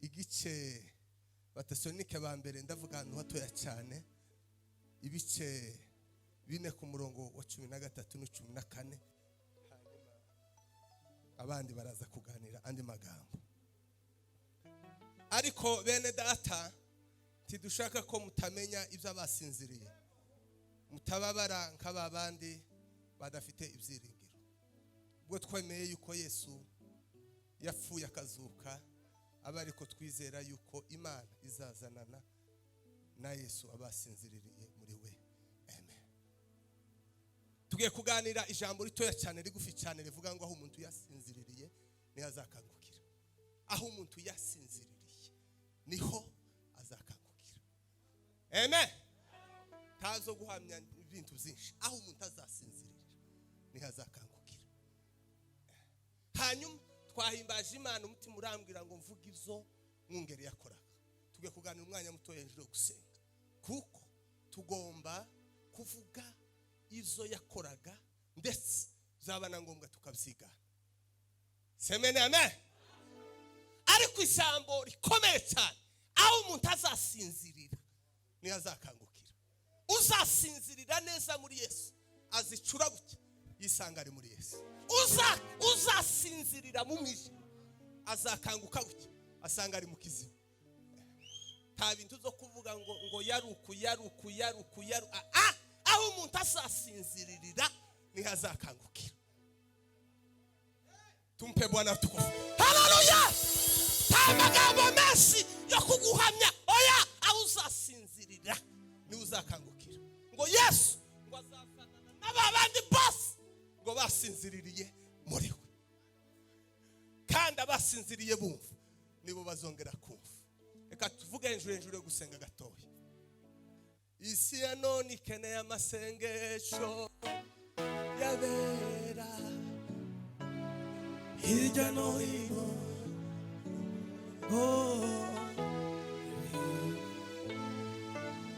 igice Batesalonike ba mbere ndavuga ahantu hatoya cyane, ibice 4 ku murongo wa 13 no 14. Hanyuma abandi baraza kuganira andi magambo. Ariko bene data, tidushaka ko mutamenya ibyo abasinziriye, mutababara nk'ababandi badafite ibyiringiro. Ubwo twemeye yuko Yesu yapfuye akazuka, aba ariko twizera yuko Imana izazanana na Yesu abasinziririye muri we. Amen. Tugiye kuganira ijambo ritoya cyane rigufi cyane rivuga ngo aho umuntu yasinziririye niho azakangukira. Aho umuntu yasinziririye niho azakangukira. Amen. Tazo guhamya ibintu byinshi. Aho umuntu azasinzirira niho azakangukira. Hanyuma twahimbaje Imana, umutima urambwira ngo mvuge izo mwungeri yakoraga. Tugiye kuganira umwanya muto hejuru gusenga, kuko tugomba kuvuga izo yakoraga ndetse zabana ngombwa tukabyigana. Semene amen. Ariko ijambo rikomeye cyane, aho umuntu azasinzirira niho azakangukira. Uzasinzirira neza muri Yesu azicura gutya yisanga ari muri Yesu. Uzasinzirira mu mwijima azakanguka gutya asanga ari mu kiziba. Nta bintu zo kuvuga ngo yaruku. Aho umuntu azasinziririra niho azakangukira. Tumpe Bwana tukufu. Haleluya. Nta magambo menshi yo kuguhamya. Oya, aho uzasinzirira niho uzakangukira. Ngo Yesu ngo azazanana n'abandi bose ngo basinziririye muri we, kandi abasinziriye bumva nibo bazongera kumva. Reka tuvuge hejuru yo gusenga gatoya. Isi ya none ikeneye amasengesho yabera hirya no hino.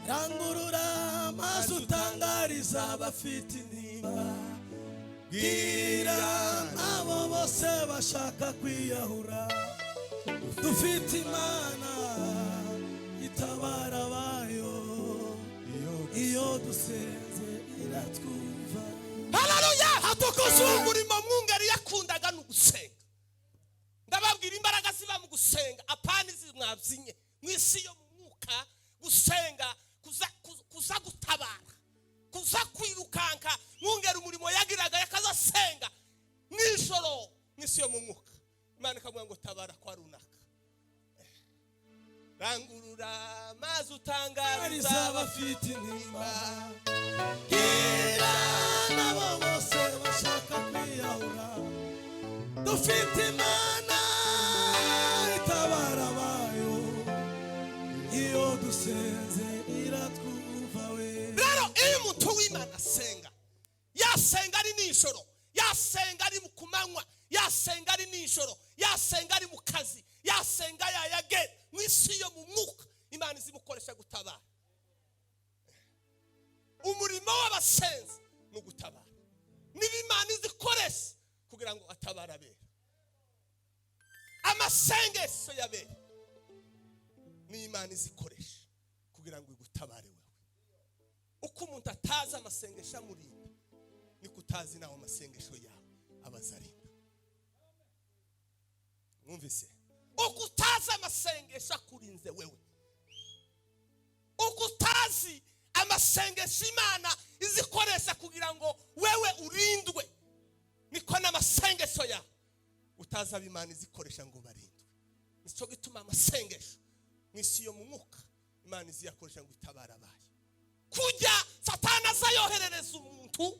Rangurura amazi utangariza abafite intimba, bwira abo bose bashaka kwiyahura. Dufite Imana itabara abayo, iyo dusenze iratwumva. Haleluya. Hatokoze umurimo mwungeri yakundaga no gusenga. Ndababwira imbaraga ziba mu gusenga, apana zimwabzinye mwisi yo mu mwuka. Gusenga kuza gutabara, kuza kwirukanka. Mwungeri umurimo yagiraga yakazasenga nijoro mwisi yo mu mwuka. Imana ikamubwira ngo tabara kwa runaka. Rangurura mazi utangariza abafite intimba, bwira n'abo bose bashaka kwiyahura. Dufite Imana itabara abayo, iyo dusenze iratwumva we. Rero iyo umuntu w'Imana asenga, yasenga ari nijoro, yasenga ari mu kumanywa, yasenga ari nijoro, yasenga ari mu kazi, yasenga yayage mwisi yo mu mwuka, Imana izimukoresha gutabara. Umurimo w'abasenzi no gutabara niba Imana izikoresha kugira ngo atabara abera. Amasengesho yabera ni Imana izikoresha kugira ngo igutabare wewe. Uko umuntu atazi amasengesho amurinda, niko utazi naho amasengesho yawe abazarinda. Mwumvise? Uko utazi amasengesho akurinze wewe, uko utazi amasengesho Imana izikoresha kugira ngo wewe urindwe, niko n'amasengesho yawe utazi Imana izikoresha ngo barindwe. Nico gituma amasengesho mwisi yo mu mwuka Imana iziyakoresha ngo itabara abayo. Kujya Satani azayoherereza umuntu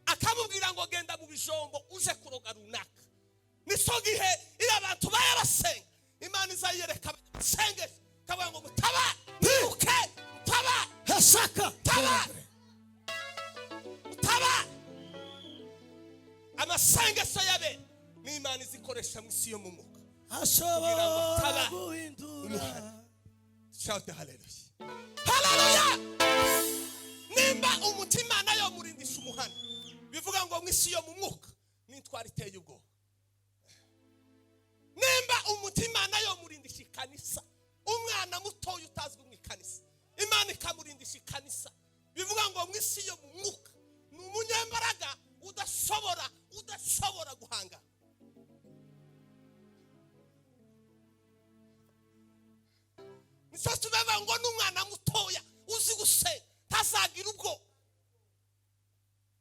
akamubwira ngo genda mu bijombo uje kuroga runaka, nico gihe iyo abantu baye basenga Imana izayereka abasengesho kavuga ngo mutaba ntuke taba hashaka taba amasengesho yabe ni Imana izikoresha mwisi yo mu mwuka. Ashobora guhindura. Shout hallelujah. Hallelujah. Nimba umutima nayo murindisha umuhana, bivuga ngo mwisi yo mu mwuka nitwara iteye ubwo. Nimba umutima nayo murindisha ikanisa, cyo tubeva ngo n'umwana mutoya uzi gusenga tazagira ubwo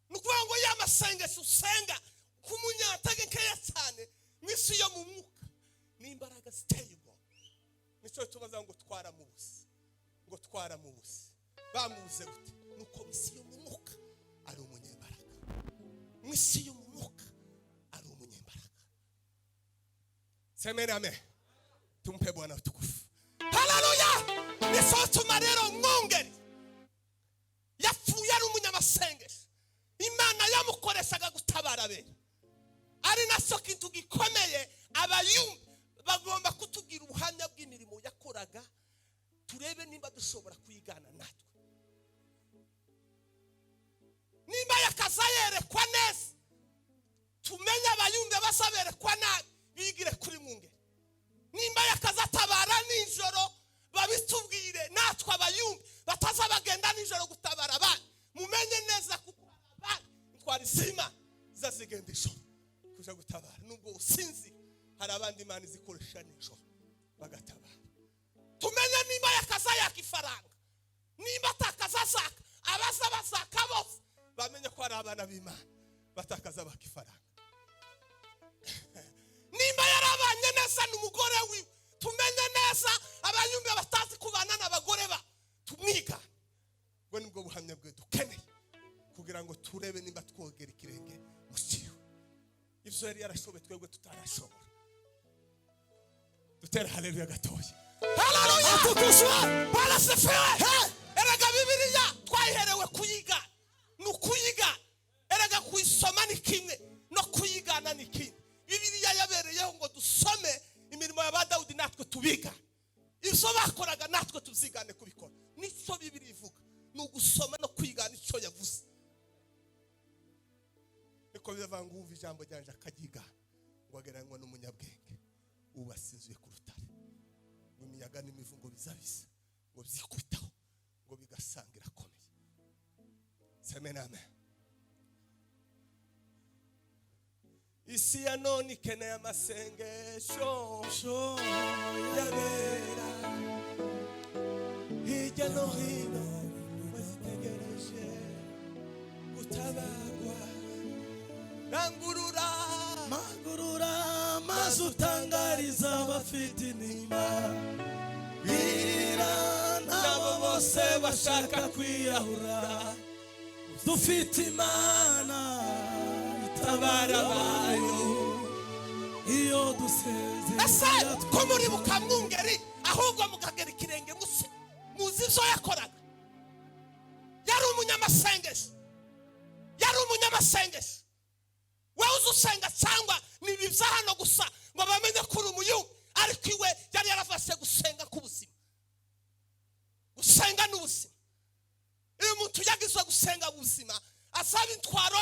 nukuvuga ngo y'amasengesho usenga k'umunyategekeya cyane mwisi yo mu mwuka n'imbaraga ziteye ubwo nicyo tubaza ngo twaramubuze bamubuze gute nuko mwisi yo mu mwuka ari umunyembaraga mwisi yo mu mwuka ari umunyembaraga semeni amen tumpe Bwana utukufu haleluya nisotuma rero mwongeri yapfuye ari umunyamasengesho Imana yamukoreshaga gutabara be ari naso kintu gikomeye abayumbi bagomba kutugira ubuhamya bw'imirimo yakoraga turebe nimba dushobora kwigana natwe nimba yakaza yerekwa neza tumenye abayumbi basaberekwa nabi bigire kuri mwungeri nimba yakaza tabara nijoro babitubwire natwe abayumbi bataza bagenda nijoro gutabara abandi mumenye neza kuko abandi twari zima zazigenda ijoro kuja gutabara nubwo usinzi hari abandi Imana zikoresha nijoro bagatabara tumenye nimba yakaza yakifaranga nimba atakaza zaka abaza bazaka bose bamenye ko ari abana b'Imana batakaza bakifaranga nimba yarabanye neza n'umugore wiwe tumenye neza abayumbi batazi kubana n'abagore ba tumwiga ngo nibwo buhamya bwe dukeneye kugira ngo turebe nimba twogera ikirenge mu cyiwe ivyo yari yarashoboye twebwe tutarashobora dutera haleluya gatoya haleluya tukushwa bala sefiwe erega Bibiliya twayiherewe kuyiga nukuyiga erega kuyisoma ni kimwe no kuyigana ni kimwe Bibiliya yabereyeho ngo dusome imirimo ya Dawudi natwe tubiga ivyo bakoraga natwe tuzigane kubikora nico Bibiliya ivuga no gusoma no kwigana ico yavuze niko bivanga umva ijambo ryanje akagiga ngo ageranywa n'umunyabwenge ubasinzwe ku rutare ngo imiyaga n'imivugo bizabisa ngo byikubitaho ngo bigasangira komeye semena amen isi ya none ikeneye amasengesho yabera hirya no hino bazitegereje gutabagwa rangurura maze utangariza abafite intimba bwira nabo bose bashaka kwiyahura dufite Imana itabara bayo iyo dusezeye ese ko muri bukamwungeri ahubwo mukagera ikirenge muzi ivyo yakoraga yari umunyamasengesho wewe uzusenga cyangwa nibivya hano gusa ngo bamenye kuri umuyumbi ariko iwe yari yarafashe gusenga k'ubuzima gusenga n'ubuzima iyo umuntu yagizwe gusenga ubuzima asaba intwaro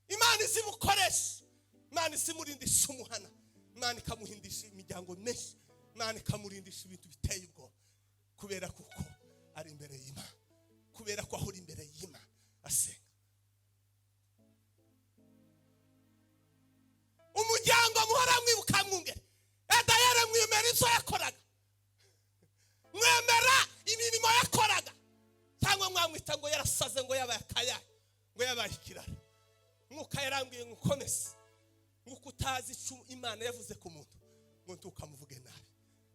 Imana izimukoresha Imana izimurindisha umuhana Imana ikamuhindisha imiryango menshi Imana ikamurindisha ibintu biteye ubwoba kubera kuko ari imbere y'Imana kubera ko ahuri imbere y'Imana asenga umuryango muhora mwibuka mwungere edayere mwemera ivyo yakoraga mwemera imirimo yakoraga cyangwa mwamwita ngo yarasaze ngo yabaye akaya ngo yabaye ikirara mwuka yarambwiye ngukomese nguko utazi ico Imana yavuze ku muntu ngo ntukamuvuge nabi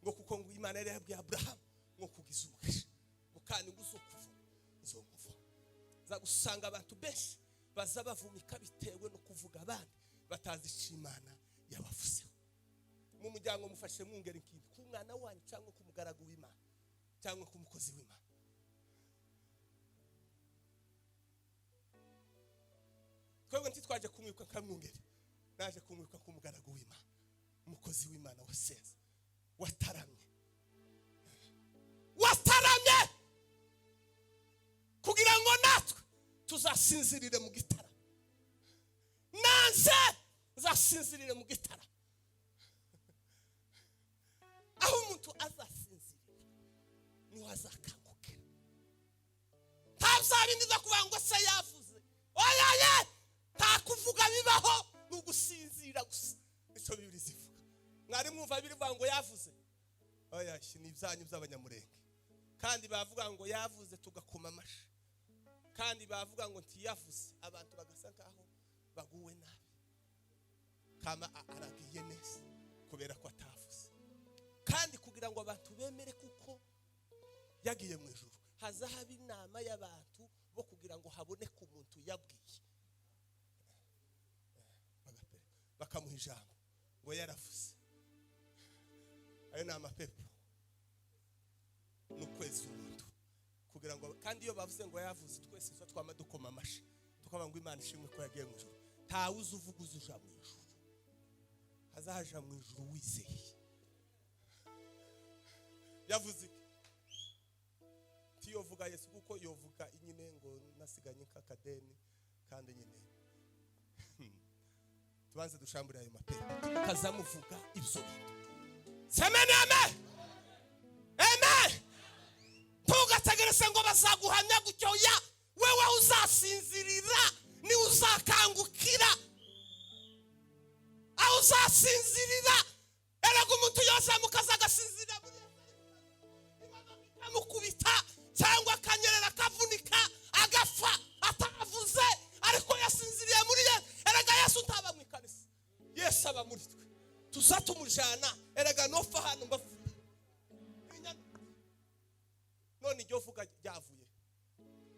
ngo kuko ngo Imana yari yabwiye Abrahamu ngo kugiza umugisha ngo kandi nguzokuva nzomuva zagusanga abantu benshi baza bavumika bitewe no kuvuga abandi batazi ico Imana yabavuzeho mu muryango mufashe mwungera ikintu ku mwana wanyu cyangwa ku mugaragu w'Imana cyangwa ku mukozi w'Imana twebwe ntitwaje kumwikwa kamwungere naje kumwikwa ku mugaragu w'Imana umukozi w'Imana wasenze wataramye kugira ngo natwe tuzasinzirire mu gitara nanze zasinzirire mu gitara aho umuntu azasinzirira niho azakangukira ntazabindiza kuvuga ngo se yavuze oyaye nta kuvuga bibaho n'ugusinzira gusa nicyo Bibiliya zivuga mwari mwumva birivuga ngo yavuze oya ni ibyanyu by'abanyamurenge. Kandi bavuga ngo yavuze tugakoma amashi, kandi bavuga ngo ntiyavuze abantu bagasa nkaho baguwe nabi, kama aragiye neza kubera ko atavuze. Kandi kugira ngo abantu bemere kuko yagiye mu ijuru, haza haba inama y'abantu bo kugira ngo haboneke umuntu yabwiye, bakamuha ijambo ngo yaravuze. Ayo ni amapepo, n'ukwezi umuntu kugira ngo, kandi iyo bavuze ngo yavuze twese zo twama dukoma amashi tukavuga ngo Imana ishimwe ko yagiye mu ijuru. Ntawe uzuvuga uzuja mu ijuru, hazaja mu ijuru wizeye. Yavuze iki? Yovuga Yesu kuko yovuga nyine ngo nasiganye nk'akadeni, kandi nyine tubanze dushambure ayo mapepo kazamuvuga ibyo bintu. Semene amen, amen. Tugategereze ngo bazaguhamya gutyo, ya wewe uzasinzirira ni uzakangukira, aho uzasinzirira. Erega umuntu yose mukaza agasinzira mukubita cyangwa akanyerera akavunika agafa atavuze, ariko yasinziriye muri ye. Erega Yesu ntaba mu ikanisa, Yesu aba muri twe, tuzatumujana. Erega nofa hano mbavuye none iryo vuga ryavuye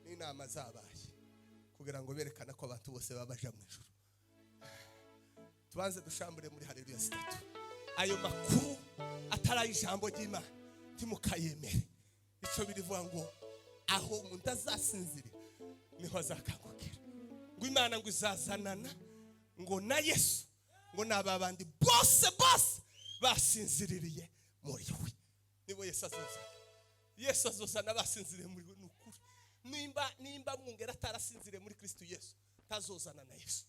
n'inama zabaye kugira ngo berekane ko abantu bose babaja mu ijuru. Tubanze dushambure muri Haleluya 3. Ayo makuru atari ijambo ry'Imana timukayemere. Ico birivuga ngo aho umuntu azasinzira niho azakangukira, ngo Imana ngo izazanana ngo na Yesu ngo nababandi bose basinziririye muri we. Nibo Yesu azoza. Yesu azozana basinziriye muri we n'ukuri. Nimba mwongera atarasinziriye muri Kristo Yesu tazozana na Yesu.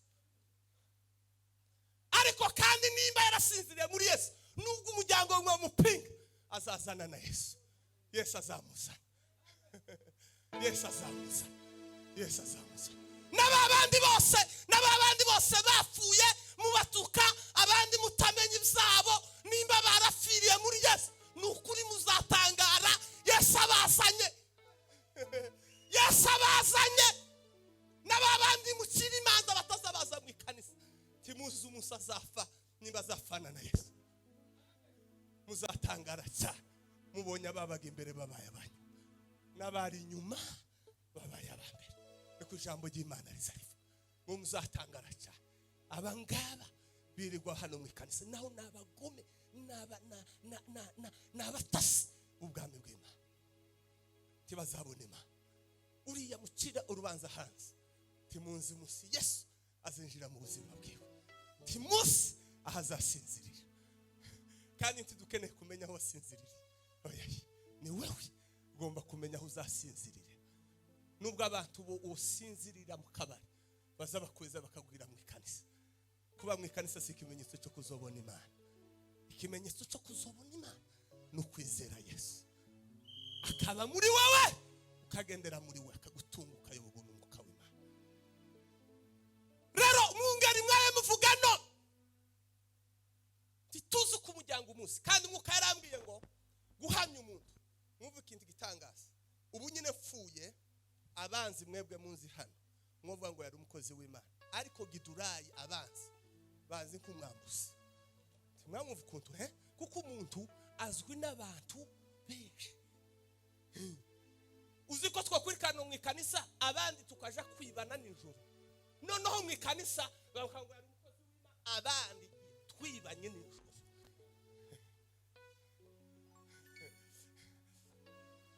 Ariko kandi nimba yarasinziriye muri Yesu, nubwo umuryango umwe mupinga, azazana na Yesu. Yesu azamuza. Yesu azamuza. Yesu azamuza. N'abandi bose bapfuye mubatuka, abandi mutamenye ibyabo, nimba barafiriye muri Yesu, n'ukuri muzatangara. Yesu abazanye. Yesu abazanye. N'abandi mukiri imanza batazabaza mu ikanisa, timuzi umunsi azafa, nimba azafana na Yesu, muzatangara cyane mubonye ababaga imbere babaye abanyu, n'abari inyuma babaye abambere. Reko ijambo ry'Imana rizariva, ngo muzatangara cyane. Abangaba birirwa hano mu ikanisa naho nabagome, nabatasi ubwami bw'Imana, tibazabona Imana. Uriya mukira urubanza hanze, timunzi musi Yesu azinjira mu buzima bwiwe, timusi ahazasinzirira. Kandi ntidukeneye kumenya aho wasinzirira, oya ni wewe ugomba kumenya aho uzasinzirira. Nubwo abantu bo usinzirira mu kabari bazabakweza bakagwira mu ikanisa, kuba mu ikanisa si ikimenyetso cyo kuzobona Imana. Ikimenyetso cyo kuzobona Imana ni ukwizera Yesu, akaba muri wowe, ukagendera muri we, akagutunga ukayoborwa n'umwuka w'Imana. Rero mwungeri mwaye muvugano tituzi ku muryango umunsi, kandi umwuka yarambwiye ngo guhamya umuntu. Mwumva ikindi gitangaza, ubu nyine mfuye abanzi mwebwe munzi hano mwovuga ngo yari umukozi w'Imana, ariko Gidurayi abanzi bazi nk'umwambuzi. Timwamwumva ukuntu kuko umuntu azwi n'abantu benshi. Uzi ko twakwirikana mu ikanisa abandi tukaja kwibana nijoro, noneho mu ikanisa bavuga ngo yari umukozi w'Imana, abandi twibanye nijoro.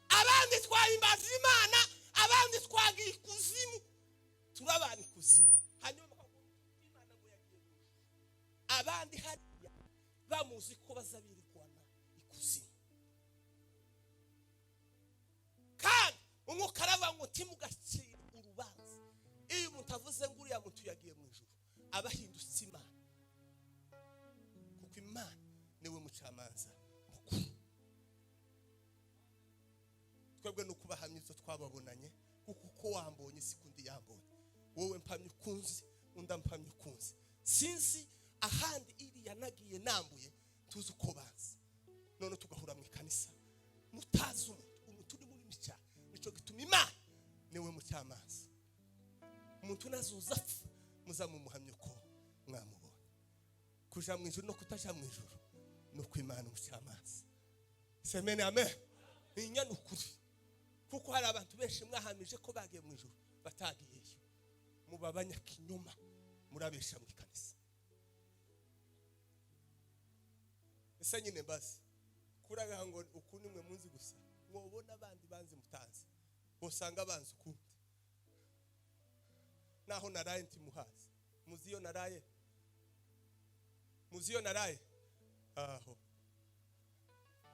Abandi twahimbaza Imana, abandi twagiye ikuzimu, turabana ikuzimu. Hanyuma Imana ngo yagiye abandi hariya bamuzi ko bazabirirwana ikuzimu. Kandi umwuka aravuga ngo timugacira urubanza. Iyo umuntu avuze ngo uriya muntu yagiye mu ijuru, abahindutse Imana, kuko Imana niwe mucamanza mukuru. Twebwe nukubahamya ibyo twababonanye, kuko uko wambonye sikundi yambonye. Wowe mpamye ukunzi, unda mpamye ukunzi. Sinzi ahandi iri yanagiye nambuye tuzi uko banzi, none tugahura mu ikanisa. kanisa mutazi umuntu uri muri mica nico gituma Imana niwe mucamanza umuntu nazoza apfa muzamumuhamye ko mwamubonye kuja mu ijuru no kutaja mu ijuru nuko Imana umucamanza semene amen inyana ukuri kuko hari abantu benshi mwahamije ko bagiye mu ijuru batagiyeyo mubabanya kinyoma murabesha mu kanisa ese nyine basi kuraga ngo ukuni mwe munzi gusa mwobona abandi banze mutanze bosanga banze ukundi naho naraye ntimuhazi muziyo naraye aho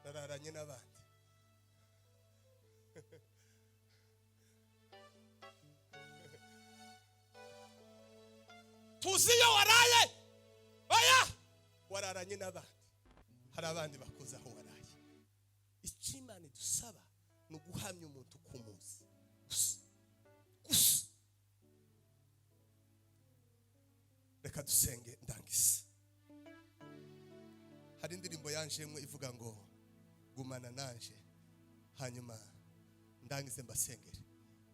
nararanye n'abandi tuziyo waraye oya wararanye n'abandi hari abandi bakoze aho waraye ikimane dusaba no guhamya umuntu kumuzi gusa reka dusenge ndangise hari indirimbo yanjemwe ivuga ngo gumana nanje hanyuma ndangize mbasengere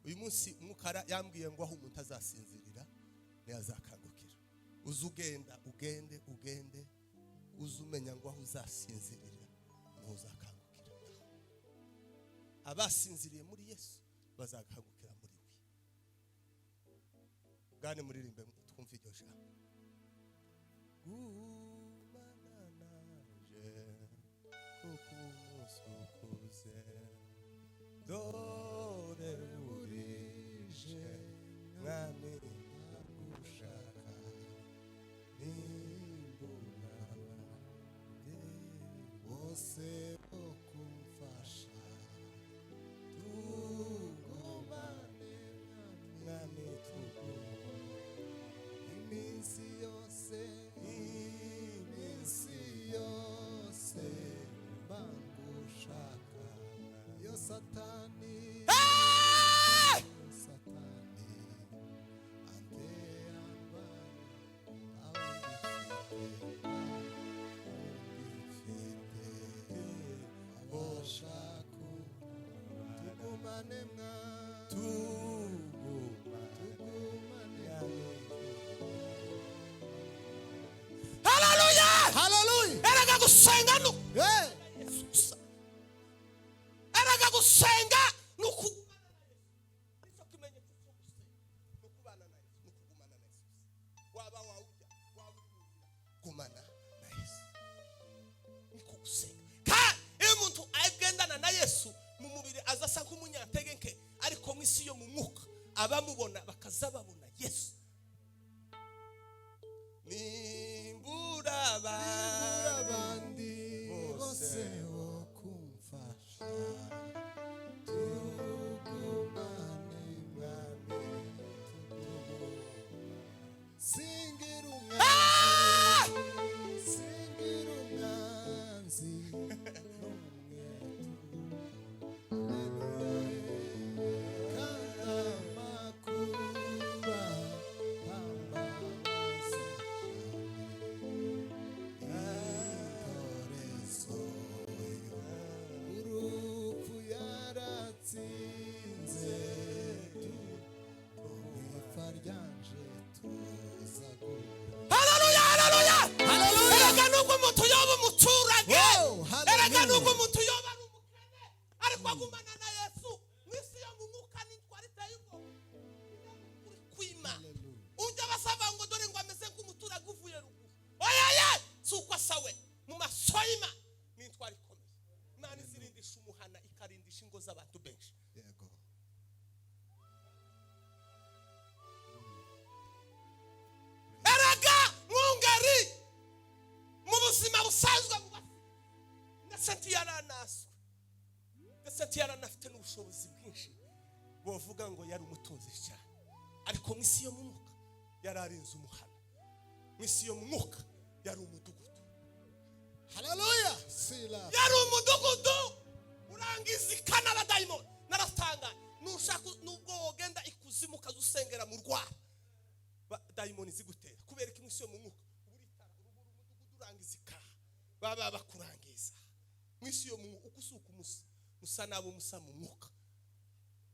uyu munsi umukara yambwiye ngo aho umuntu azasinzirira ne azakangukira ugende uzumenya ngo aho uzasinzirira no uzakangukira abasinziriye muri Yesu bazakangukira muri we gane muririmbe twumva iryo jambo gumana nanje kuko umusukuze dore urije mwami gushaka nimbura bose okumfasha tugomane mwami iminsi yose bangushaka yo satani gusenga no araga gusenga no nicyo kimenyetso cyo gusenga no kubana na Yesu no kugumana na Yesu waba wawujya waba gumana na Yesu niko gusenga iyo umuntu agendana na Yesu mu mubiri azasa nk'umunyantegenke ariko mu isi yo mu mwuka abamubona bakazababona Yesu nimbura abandi bose okumfasha tugumane mwami singira umwanzi nuko umuntu yoba ari umukene ariko agumana na Yesu mwisi yo mu mwuka n'intwari tayigo kwima ujya basaba ngo dore ngo ameze nk'umutura guvuye ruguru oya suko asawe mu masoyima n'intwari ikomeye Imana izirindisha umuhana ikarindisha ingo z'abantu benshi yego eraga mwungari mu buzima busanzwe Seti yaranafite n'ubushobozi bwinshi bovuga ngo yari umutunzi cyane ariko mu isi yo mu mwuka yararinze umuhana mu isi yo mu mwuka yari umudugudu haleluya yari umudugudu urangiza ikana abadayimoni naratanga nushaka nubwo wogenda ikuzimu ukazusengera mu rwara dayimoni zigutera kubera ko mu isi yo mu mwuka umudugudu urangiza ikana baba bakurangiza mwisi yo ukusuka musa nabo musa mu mwuka.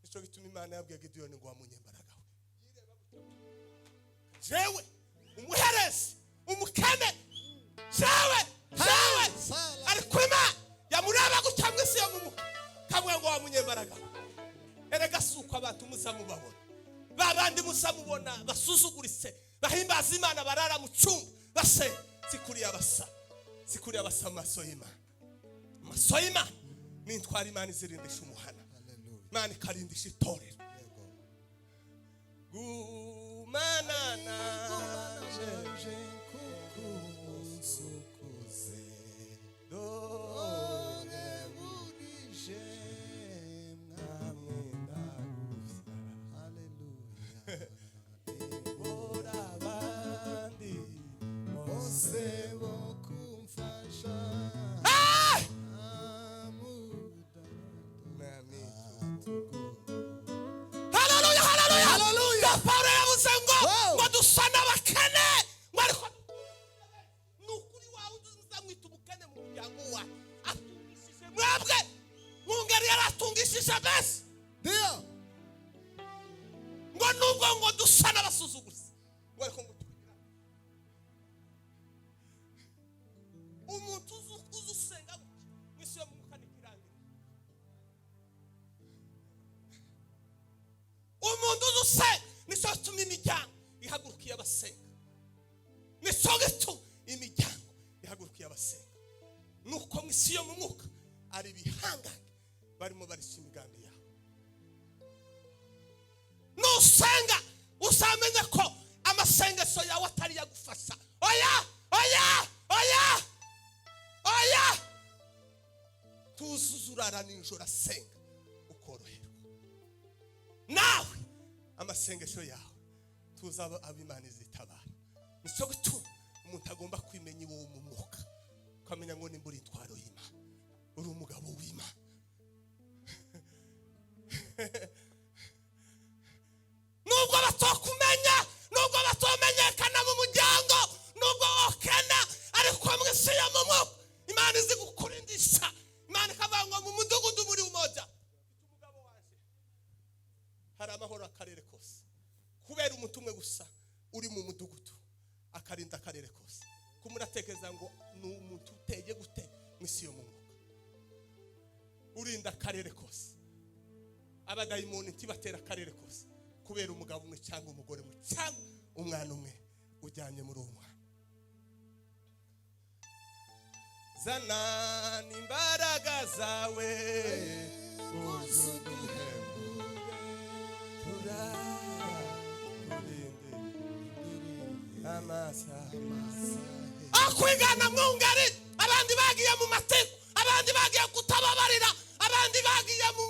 Nico gituma Imana yabwiye Gideyoni ngo wamunyembaraga we. Jewe umuherezi umukene jewe arikwima yamuraba gutya mwisi yo mu mwuka kamwe ngo wamunyembaraga. Erega suko abantu musa mubabona babandi musa mubona basuzuguritse bahimbaza Imana barara mu cyumba base sikuri abasa maso y'Imana. Maso y'Imana ni intwari Imana izirindisha umuhana. Imana ikarindisha itorero. Gumana naje kukusukuze dore burije mwamwe ndagufya. Haleluya. Bora bandi bose bo kumfasha. Paulo yavuze ngo dusana bakene ariko nukuri wawe uzamwita umukene mu muryango wa atungishije mwebwe mwungeri yaratungishije bese ndio ngo nubwo ngo dusana basuzuguza ariko ngo umuntu uzusenga mwisi yo mukane kirangira umuntu uzusenga niso tuma imiryango ihagurukiye abasenga. Niso gituma imiryango ihagurukiye abasenga. Nuko mwisi yo mu mwuka ari bihangange barimo barisha imigambi yawe. Nusenga usamenye ko amasengesho yawe atari yagufasha. Oya tuzuzurara ninjoro asenga ukoroherwa. Nawe amasengesho yawe tuzaba ab'Imana izitabara. Nico gituma umuntu agomba kwimenya iwo mu mwuka ukamenya ngo nimbura intwaro y'Imana uri umugabo w'Imana. Nubwo batokumenya nubwo batomenyekana mu muryango nubwo okena ariko mwisi yo mu mwuka Imana izi gukurindisha. Imana ikavanga mu mudugudu muri umoja umugabo wanje hari amahoro akarere kose kubera umuntu umwe gusa uri mu mudugudu akarinda akarere kose. Kumuratekereza ngo ni umuntu uteye gute mwisi yo mu mwuka urinda akarere kose. Abadayimoni ntibatera akarere kose kubera umugabo umwe cyangwa umugore umwe cyangwa umwana umwe ujyanye muri uwo mwana. Zana n'imbaraga zawe uzuduhembuke akwigana mwungari. Abandi bagiye mu mateko, abandi bagiye kutababarira, abandi bagiye mu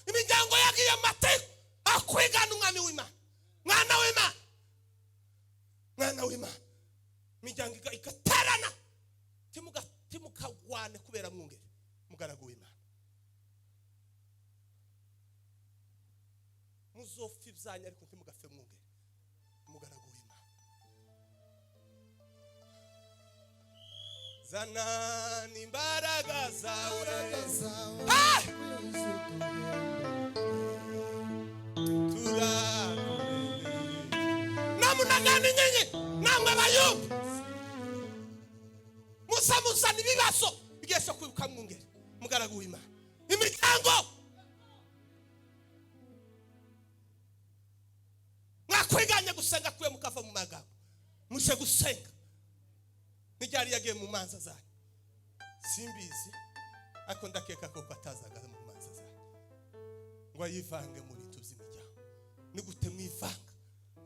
imiryango yagiye mu mateko. Akwigana umwami w'Imana, mwana w'Imana imiryango igaterana timukagwane kubera mwungeri mugaragu w'Imana. Muzopfa ibyanya ariko ntimugafe mwungeri mugaragu w'Imana. Zana n'imbaraga zawe namunagani nyenye namwe bayumva muzana ibibazo bigesha kwibuka mwungeri mugaragu w'Imana. Imiryango mwakwiganye gusenga kwe mukava mu magambo mushe gusenga. Nijari yagiye mu manza zanyu simbizi ariko ndakeka ko atazaga mu manza zanyu ngo yivange mu bintu by'imiryango. Ni gute mwivanga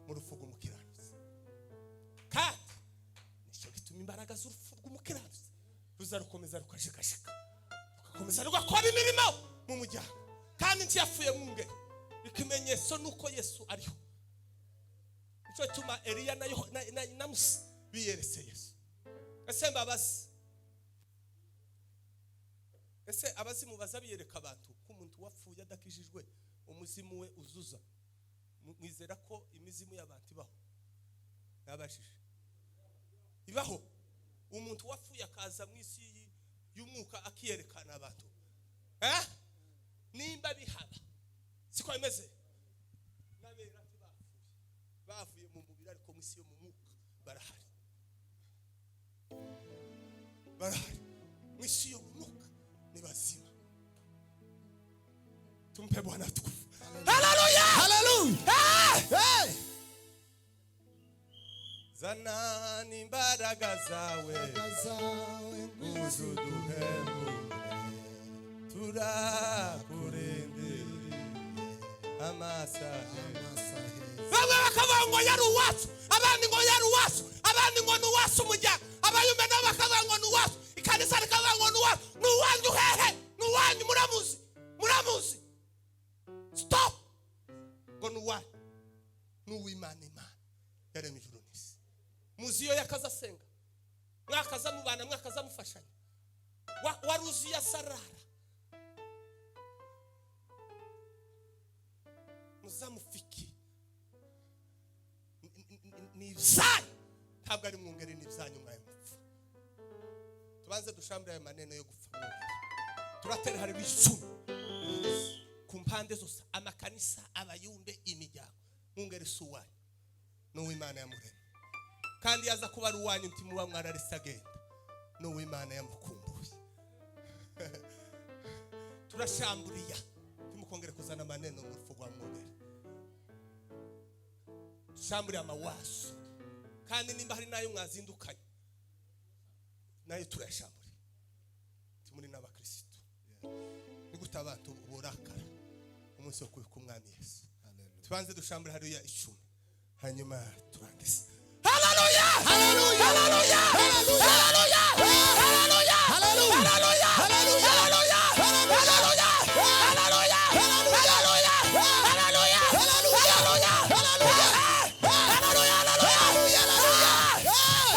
mu rufugo umukiranutsi kandi nico gituma imbaraga z'urufugo umukiranutsi ruzarukomeza rukashikashika rugakomeza rugakora imirimo mu muryango kandi ntiyapfuye mwungeri. Ikimenyetso nuko Yesu ariho. Nico gituma Eliya na Musa biyeretse Yesu. Ese abazimu baza biyereka abantu ko umuntu wapfuye adakijijwe umuzimu we uzuza. Mwizera ko imizimu y'abantu ibaho? Nabashije ibaho. Umuntu wapfuye akaza mwisi y'umwuka kiyerekana abantu nimba bihaba siko bimeze nabera bavuye mu mubiri ariko mu isi yo mu mwuka barahari mu isi yo mu mwuka ni bazima. Tumpe Bwana tukufu. Haleluya, haleluya. Hey, zanani imbaraga zawe uzuduhembu turakurindiriye amasahe. Bamwe bakavuga ngo yari uwacu, abandi ngo yari uwacu, abandi ngo ni uwacu umuryango, abayumbe nabo bakavuga ngo ni uwacu, ikanisa rikavuga ngo ni uwacu. Ni uwanyu hehe? Ni uwanyu, muramuzi. Stop. Ngo ni uwanyu. Ni uw'Imana, Imana yaremye ijuru n'isi. Muzi iyo yakaza asenga, mwakaza mubana, mwakaza mufashanya, waruzi ya sarara, muzamufiki ni ibyanyu, ntabwo ari mwungere, ni ibyanyu mwayo mupfa. Tubanze dushambire ayo maneno yo gupfa mwungere. Turatera hari b'icumi ku mpande zose, amakanisa, abayumbe, imiryango. Mwungere si uwanyu, ni uw'Imana yamuremye. Kandi yaza kuba ari uwanyu ntimuba mwararetse agenda, ni uw'Imana yamukumbuye. Turashamburiya timukongere kuzana maneno mu rufu rwa mwungere. Dushamburiya amawaso, kandi nimba hari nayo mwazindukanye nayo turashamburiye. Timuri n'abakristo ni gute abantu borakara umunsi wo kubika umwami Yesu. Tubanze dushambure hariya 10 hanyuma turangize. Haleluya, haleluya, haleluya, haleluya, haleluya, haleluya, haleluya, haleluya, haleluya, haleluya,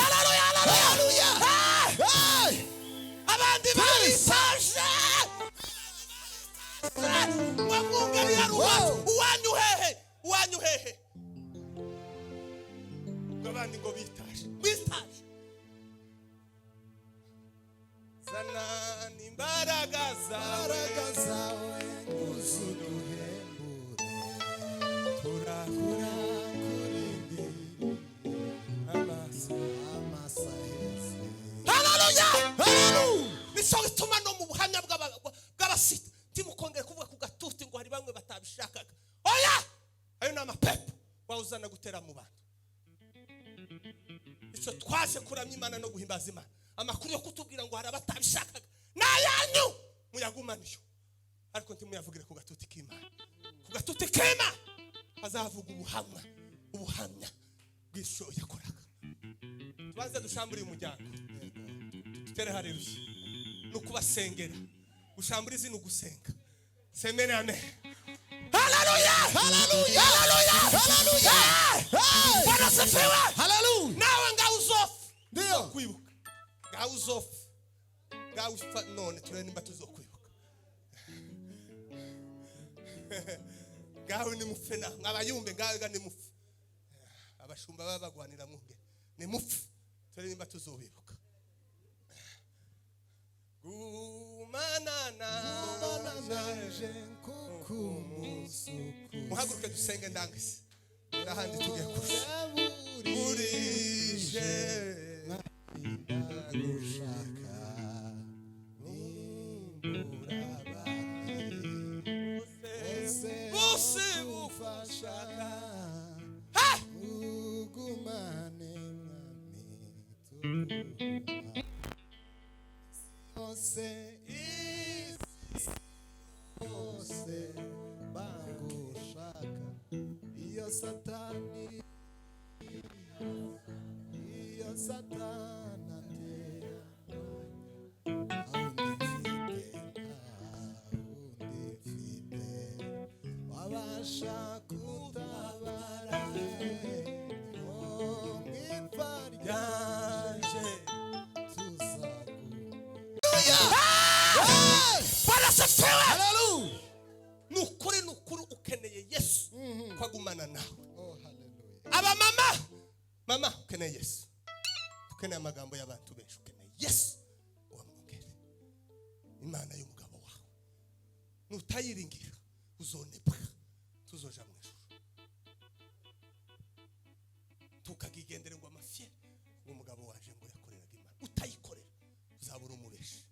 haleluya, haleluya, abandi barisaje mwamungeri ya ruwacu. Uwanyu hehe? Abandi ngo bitaje. Zanani imbaraga zawe uzuduhembure turakurindiriye amasahe. Haleluya, haleluya. Niso bituma no mu buhamya bw'abasita timukongere kuvuga ku gatuti ngo hari bamwe batabishakaga. Oya, ayo ni amapepo wawuzana gutera mu bantu. Ico twaje kuramya Imana no guhimbaza Imana. Amakuru yo kutubwira ngo hari abatabishakaga nayanyu muyagumaniyo, ariko ntimuyavugire ku gatuti k'Imana. Ku gatuti k'Imana azavuga ubuhamya bw'isho yakoraga. Tubanze dushamburiye umuryango, tutere haleluya no kubasengera. Gushambura izina ugusenga. Semene amen. Haleluya, haleluya, haleluya, haleluya. Bwana sifiwe. Haleluya. Nawe ngawuzofu ndio kwibuka, ngawuzofu ngawufa none turene nimba tuzokwibuka. Ngawe ni mufena abayumbe, ngawe ni mufu, abashumba babagwanira mwunge ni mufu, turene nimba tuzobibuka. Gumana naje kukumusuku. Muhaguruke dusenge ndangise n'ahandi tugiye kurusha. Burije ndagushaka bose bufashaka ugumane mwami ose bangushaka. Iyo satani wabasha kutabara mwipfa ryanje haleluya. Nukuri ukeneye Yesu kwagumana nawe. Aba mama ukeneye Yesu, ukeneye amagambo y'abantu benshi, ukeneye Yesu uwamwongere. imana y'umugabo wawe. Nutayiringira uzonebwa, tuzoja mu ijuru. Tukagigendere ngo amafye ngo umugabo waje ngo yakoreraga imana. Utayikorera uzabura umureshi.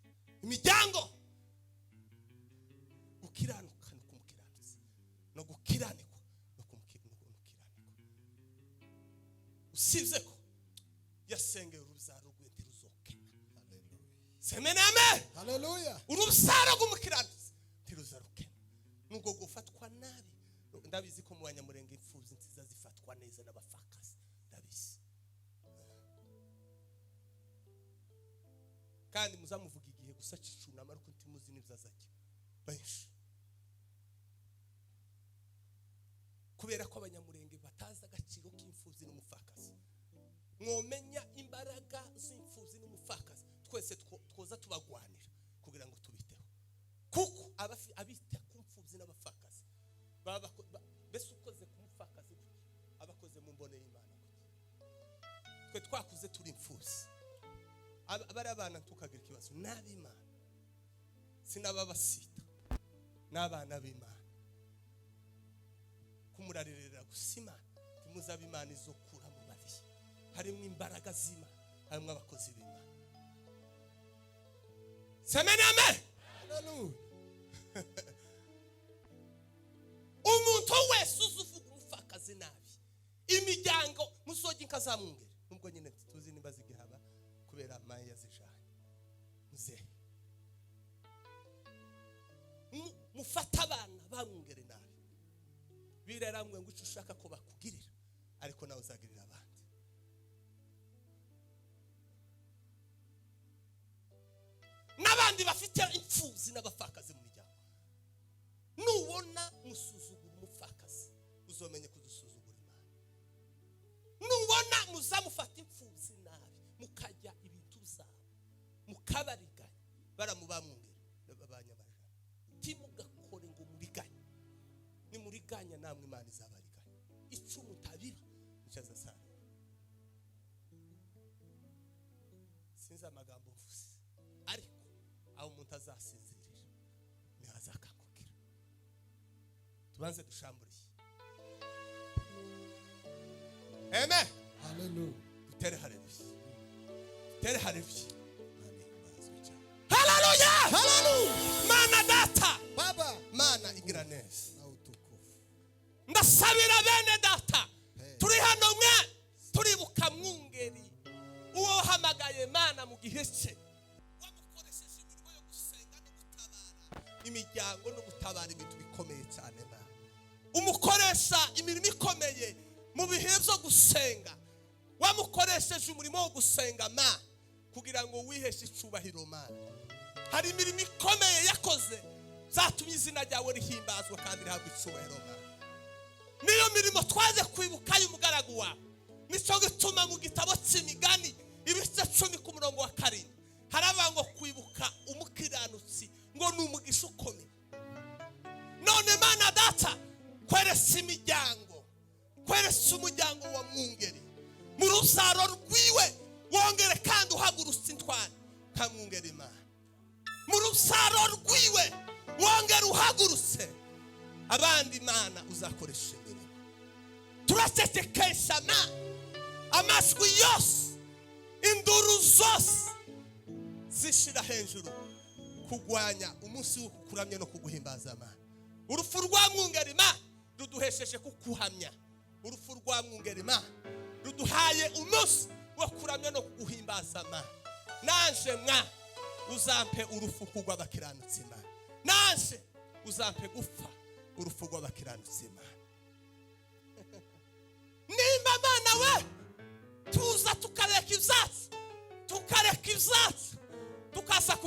Imiryango gukiranuka no kumukiranutsi no gukiranikwa no kumukiranukwa. Usibye ko yasengera urubyaro rw'inti ruzokena. Haleluya. Semena amen. Haleluya. Urubyaro rw'umukiranutsi ntiruzarukena. Nubwo gufatwa nabi. Ndabizi ko mu banyamurenge imfubyi nziza zifatwa neza n'abafakazi. Ndabizi. Kandi muzamuvuga igihe gusa cicunama ariko ntimuzi n'ibyazajya benshi. Kubera ko abanyamurenge bataza agaciro k'imfubyi n'umufakazi. Mwomenya imbaraga z'imfubyi n'umufakazi, twese twoza tubagwanira kugira ngo tubiteho. Kuko abita ku mfubyi n'abafakazi bese ukoze ku mufakazi abakoze mu mbone y'Imana. Twe twakuze turi imfubyi, abari abana tukagira ikibazo n'ab'Imana, sinababasita n'abana b'Imana. Kumurarerera gusima timuzaba Imana izokura mu bari. Harimo imbaraga z'Imana, harimo abakozi b'Imana. Semena amen. Haleluya. Umuntu wese uzuvuga umufakazi nabi, imiryango musoje inkazamungere. Nubwo nyine tuzi nimba zigihaba kubera amaye yazijanye. Muzehe mufata abana bamungere nabi. Bireramwe ngo icyo ushaka ko bakugirira ariko nawe uzagirira abandi. N'abandi bafite imfubyi n'abafakazi mu miryango. Nubona musuzugura umufakazi uzomenye kudusuzugura Imana. Nubona muzamufata imfubyi nabi mukajya ibintu byabo mukabariganya baramubamungera babanyabajana. Timugakore ngo muriganye. Ni muriganya namwe Imana izabariganya. Icyo mutabiba nicaza sana. Sinza amagambo mvuze ariko aho umuntu azasinzirira ni hazakangukira. Tubanze dushamburiye. Amen. Haleluya. Dutere haleluya. Dutere haleluya. Haleluya. Haleluya. Mana data. Baba. Mana igira neza. Na utukufu. Ndasabira bene data. Turi hano mwe. Turibuka mwungeri. Uwo hamagaye Mana mu gihe cye. Wamukoresheje imirimo yo gusenga no gutabara imiryango no gutabara ibintu bikomeye cyane Mana. Umukoresha imirimo ikomeye mu bihe byo gusenga. Wamukoresheje umurimo wo gusenga Mana kugira ngo wiheshe icubahiro Mana. Hari imirimo ikomeye yakoze zatumye izina ryawe rihimbazwa kandi rihabwa icubahiro Mana. Niyo mirimo twaje kwibuka y'umugaragu wawe. Nico gituma mu gitabo cy'imigani ibice 10 ku murongo wa 7 harabango kwibuka umukiranutsi ngo numugisha ukomeye. None Mana data kweresa imiryango, kweresa umuryango wa mwungeri mu rusaro rwiwe wongere kandi uhagurutse intwari kamwungeri Imana. Mu rusaro rwiwe wongere uhagurutse abandi Imana uzakoresha imirimo. Turatetekesha amajwi yose induru zose zishira hejuru kugwanya umunsi wo kukuramya no kuguhimbaza Mana. Urupfu rwa mwungeri Mana ruduhesheje kukuhamya. Urupfu rwa mwungeri Mana ruduhaye umunsi wo kuramya no kuguhimbaza Mana. Nanje mwa uzampe urupfu kugwa abakiranutsi Mana. Nanje uzampe gupfa urupfu rw'abakiranutsi Mana. Nimba Mana we tuza tukareka ibyatsi tukaza